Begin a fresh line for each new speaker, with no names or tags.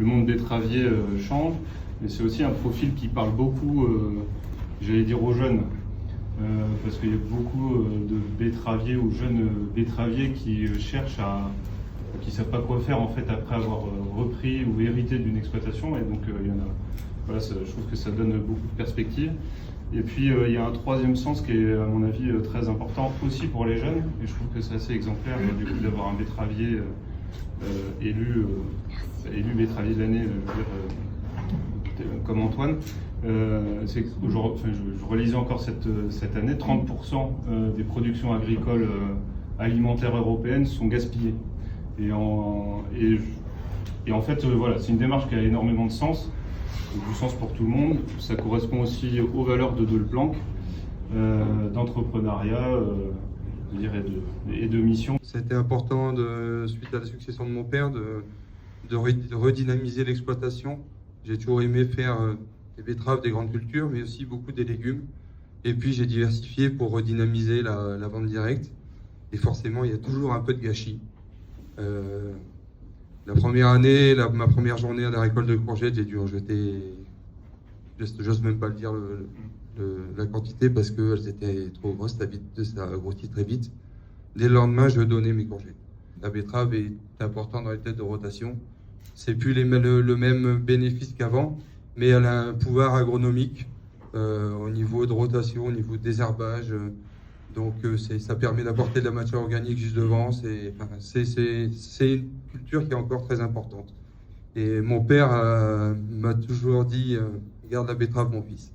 monde betteravier change, mais c'est aussi un profil qui parle beaucoup, j'allais dire aux jeunes, parce qu'il y a beaucoup de betteraviers ou jeunes betteraviers qui cherchent qui ne savent pas quoi faire en fait après avoir repris ou hérité d'une exploitation, et donc il y en a. Voilà, je trouve que ça donne beaucoup de perspectives. Et puis il y a un troisième sens qui est à mon avis très important aussi pour les jeunes, et je trouve que c'est assez exemplaire du coup d'avoir un betteravier élu betteravier de l'année, comme Antoine. C'est que je relisais encore cette année, 30% des productions agricoles alimentaires européennes sont gaspillées. Et en fait, voilà, c'est une démarche qui a énormément de sens, du sens pour tout le monde. Ça correspond aussi aux valeurs de Delplanque, d'entrepreneuriat, je dirais, et de mission.
C'était important, suite à la succession de mon père, de redynamiser l'exploitation. J'ai toujours aimé faire des betteraves, des grandes cultures, mais aussi beaucoup des légumes. Et puis j'ai diversifié pour redynamiser la vente directe. Et forcément, il y a toujours un peu de gâchis. La première année, ma première journée à la récolte de courgettes, j'ai dû en jeter, j'ose même pas le dire, la quantité, parce qu'elles étaient trop grosses, ça grossit très vite. Dès le lendemain, je donnais mes courgettes. La betterave est importante dans les têtes de rotation. C'est plus le même bénéfice qu'avant, mais elle a un pouvoir agronomique au niveau de rotation, au niveau de désherbage. Donc ça permet d'apporter de la matière organique juste devant. C'est une culture qui est encore très importante. Et mon père m'a toujours dit, garde la betterave mon fils.